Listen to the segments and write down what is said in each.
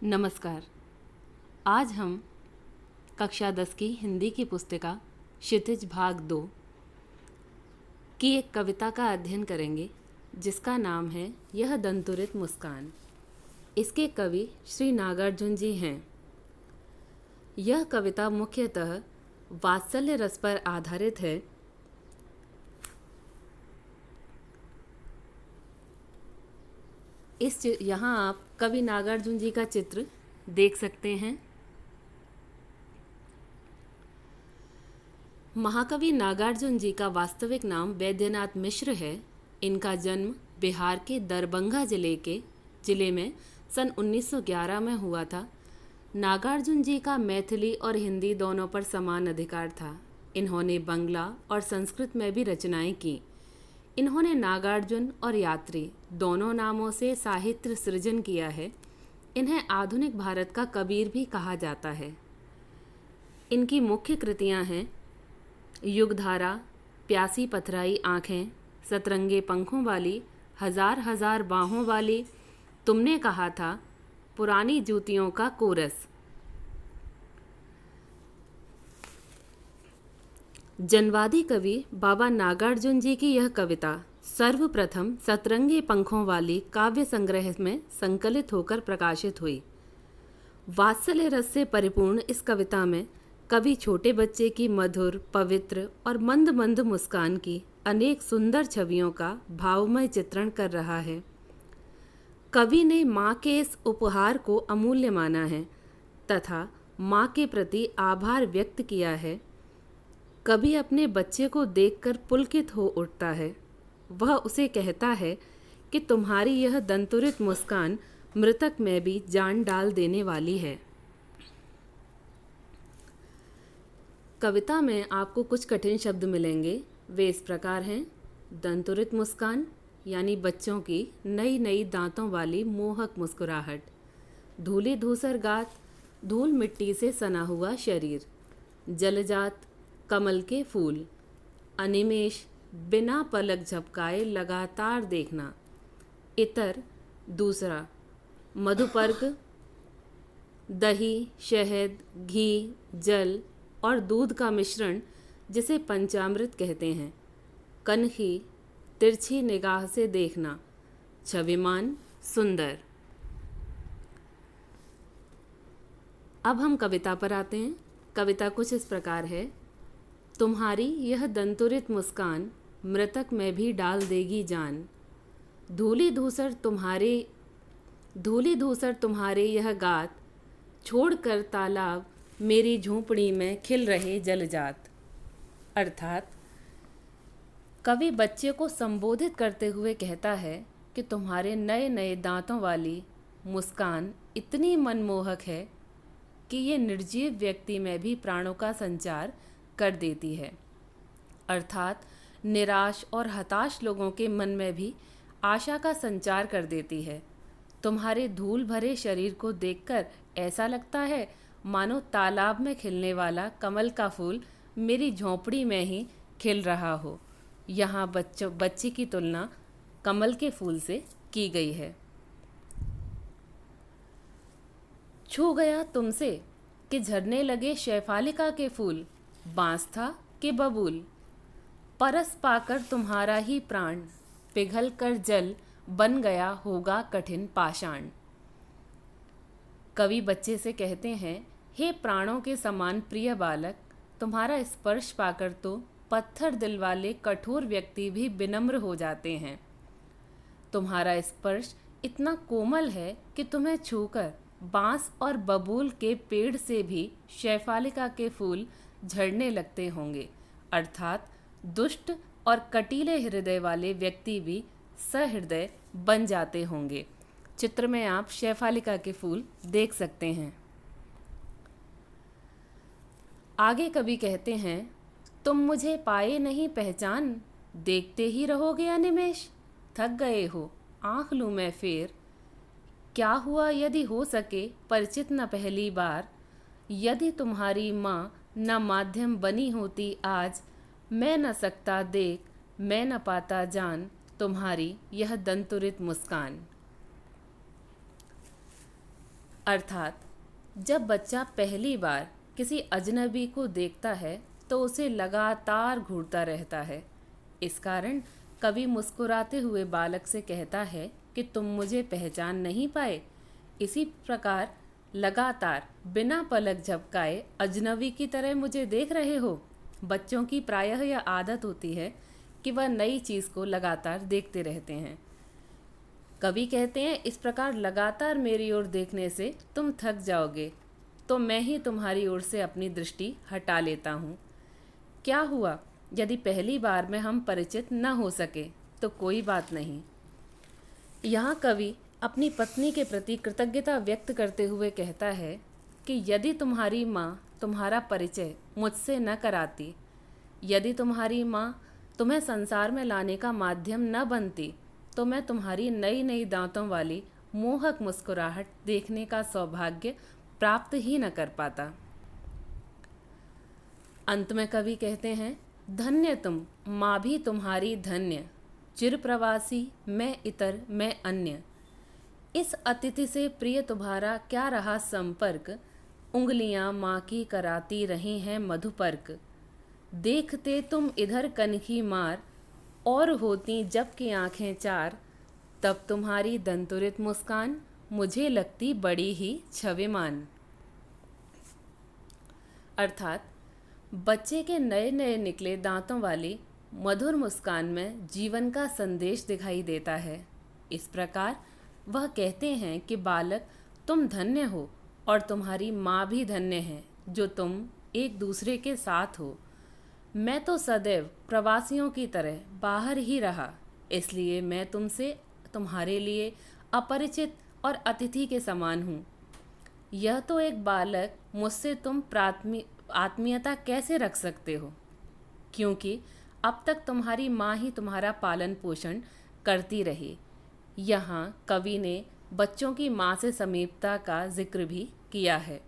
नमस्कार। आज हम कक्षा 10 की हिंदी की पुस्तिका क्षितिज भाग 2 की एक कविता का अध्ययन करेंगे जिसका नाम है यह दंतुरित मुस्कान। इसके कवि श्री नागार्जुन जी हैं। यह कविता मुख्यतः वात्सल्य रस पर आधारित है। यहाँ आप कवि नागार्जुन जी का चित्र देख सकते हैं। महाकवि नागार्जुन जी का वास्तविक नाम वैद्यनाथ मिश्र है। इनका जन्म बिहार के दरभंगा जिले में सन 1911 में हुआ था। नागार्जुन जी का मैथिली और हिंदी दोनों पर समान अधिकार था। इन्होंने बंगला और संस्कृत में भी रचनाएं की। इन्होंने नागार्जुन और यात्री दोनों नामों से साहित्य सृजन किया है। इन्हें आधुनिक भारत का कबीर भी कहा जाता है। इनकी मुख्य कृतियां हैं युगधारा, प्यासी पथराई आँखें, सतरंगे पंखों वाली, हजार हजार बाहों वाली, तुमने कहा था, पुरानी जूतियों का कोरस। जनवादी कवि बाबा नागार्जुन जी की यह कविता सर्वप्रथम सतरंगे पंखों वाली काव्य संग्रह में संकलित होकर प्रकाशित हुई। वात्सल्य रस से परिपूर्ण इस कविता में कवि छोटे बच्चे की मधुर, पवित्र और मंद मंद मुस्कान की अनेक सुंदर छवियों का भावमय चित्रण कर रहा है। कवि ने माँ के इस उपहार को अमूल्य माना है तथा माँ के प्रति आभार व्यक्त किया है। कवि अपने बच्चे को देखकर पुलकित हो उठता है। वह उसे कहता है कि तुम्हारी यह दंतुरित मुस्कान मृतक में भी जान डाल देने वाली है। कविता में आपको कुछ कठिन शब्द मिलेंगे। वे इस प्रकार हैं। दंतुरित मुस्कान यानी बच्चों की नई नई दांतों वाली मोहक मुस्कुराहट। धूली धूसर गात, धूल मिट्टी से सना हुआ शरीर। जलजात, कमल के फूल। अनिमेष, बिना पलक झपकाए लगातार देखना। इतर, दूसरा। मधुपर्क, दही, शहद, घी, जल और दूध का मिश्रण जिसे पंचामृत कहते हैं। कनखी, तिरछी निगाह से देखना। छविमान, सुंदर। अब हम कविता पर आते हैं। कविता कुछ इस प्रकार है। तुम्हारी यह दंतुरित मुस्कान मृतक में भी डाल देगी जान। धूली धूसर तुम्हारे यह गात, छोड़कर तालाब मेरी झोंपड़ी में खिल रहे जलजात। अर्थात कवि बच्चे को संबोधित करते हुए कहता है कि तुम्हारे नए नए दांतों वाली मुस्कान इतनी मनमोहक है कि ये निर्जीव व्यक्ति में भी प्राणों का संचार कर देती है। अर्थात निराश और हताश लोगों के मन में भी आशा का संचार कर देती है। तुम्हारे धूल भरे शरीर को देखकर ऐसा लगता है मानो तालाब में खिलने वाला कमल का फूल मेरी झोंपड़ी में ही खिल रहा हो। यहाँ बच्चे की तुलना कमल के फूल से की गई है। छू गया तुमसे कि झरने लगे शैफालिका के फूल, बांस था कि बबूल। परस पाकर तुम्हारा ही प्राण, पिघल कर जल बन गया होगा कठिन पाषाण। कवि बच्चे से कहते हैं, हे प्राणों के समान प्रिय बालक, तुम्हारा स्पर्श पाकर तो पत्थर दिल वाले कठोर व्यक्ति भी विनम्र हो जाते हैं। तुम्हारा स्पर्श इतना कोमल है कि तुम्हें छूकर बांस और बबूल के पेड़ से भी शैफालिका के फूल झड़ने लगते होंगे। अर्थात दुष्ट और कटीले हृदय वाले व्यक्ति भी सहृदय बन जाते होंगे। चित्र में आप शैफालिका के फूल देख सकते हैं। आगे कवि कहते हैं, तुम मुझे पाए नहीं पहचान, देखते ही रहोगे अनिमेष। थक गए हो, आँख लूँ मैं फेर। क्या हुआ यदि हो सके परिचित न पहली बार। यदि तुम्हारी माँ न माध्यम बनी होती आज, मैं न सकता देख, मैं न पाता जान तुम्हारी यह दंतुरित मुस्कान। अर्थात जब बच्चा पहली बार किसी अजनबी को देखता है तो उसे लगातार घूरता रहता है। इस कारण कवि मुस्कुराते हुए बालक से कहता है कि तुम मुझे पहचान नहीं पाए। इसी प्रकार लगातार बिना पलक झपकाए अजनबी की तरह मुझे देख रहे हो। बच्चों की प्रायः यह आदत होती है कि वह नई चीज़ को लगातार देखते रहते हैं। कवि कहते हैं, इस प्रकार लगातार मेरी ओर देखने से तुम थक जाओगे, तो मैं ही तुम्हारी ओर से अपनी दृष्टि हटा लेता हूँ। क्या हुआ यदि पहली बार में हम परिचित न हो सके तो कोई बात नहीं। यहाँ कवि अपनी पत्नी के प्रति कृतज्ञता व्यक्त करते हुए कहता है कि यदि तुम्हारी माँ तुम्हारा परिचय मुझसे न कराती, यदि तुम्हारी माँ तुम्हें संसार में लाने का माध्यम न बनती, तो मैं तुम्हारी नई नई दांतों वाली मोहक मुस्कुराहट देखने का सौभाग्य प्राप्त ही न कर पाता। अंत में कवि कहते हैं, धन्य तुम माँ भी तुम्हारी धन्य, चिर प्रवासी मैं इतर मैं अन्य। इस अतिथि से प्रिय तुम्हारा क्या रहा संपर्क, उंगलियां माँ की कराती रही हैं मधुपर्क। देखते तुम इधर कनखी मार, और होती जब की आंखें चार, तब तुम्हारी दंतुरित मुस्कान मुझे लगती बड़ी ही छविमान। अर्थात बच्चे के नए नए निकले दांतों वाली मधुर मुस्कान में जीवन का संदेश दिखाई देता है। इस प्रकार वह कहते हैं कि बालक, तुम धन्य हो और तुम्हारी माँ भी धन्य है जो तुम एक दूसरे के साथ हो। मैं तो सदैव प्रवासियों की तरह बाहर ही रहा, इसलिए मैं तुमसे तुम्हारे लिए अपरिचित और अतिथि के समान हूँ। यह तो एक बालक मुझसे तुम आत्मीयता कैसे रख सकते हो, क्योंकि अब तक तुम्हारी माँ ही तुम्हारा पालन पोषण करती रही। यहाँ कवि ने बच्चों की माँ से समीपता का जिक्र भी किया है।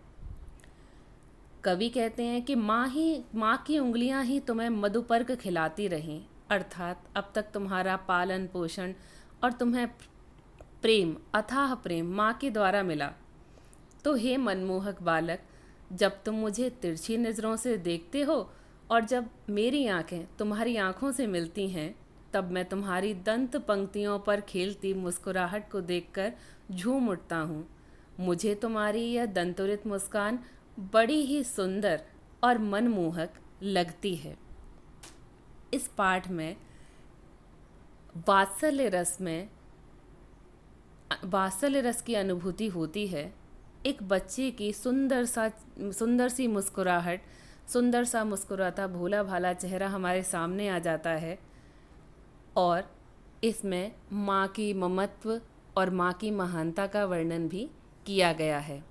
कवि कहते हैं कि माँ की उंगलियाँ ही तुम्हें मधुपर्क खिलाती रहीं, अर्थात अब तक तुम्हारा पालन पोषण और तुम्हें प्रेम, अथाह प्रेम माँ के द्वारा मिला। तो हे मनमोहक बालक, जब तुम मुझे तिरछी नज़रों से देखते हो और जब मेरी आंखें तुम्हारी आंखों से मिलती हैं, तब मैं तुम्हारी दंत पंक्तियों पर खेलती मुस्कुराहट को देखकर झूम उठता हूँ। मुझे तुम्हारी यह दंतुरित मुस्कान बड़ी ही सुंदर और मनमोहक लगती है। इस पाठ में वात्सल्य रस की अनुभूति होती है। एक बच्चे की सुंदर सी मुस्कुराहट, सुंदर सा मुस्कुराता भोला भाला चेहरा हमारे सामने आ जाता है और इसमें माँ की ममत्व और माँ की महानता का वर्णन भी किया गया है।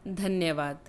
धन्यवाद।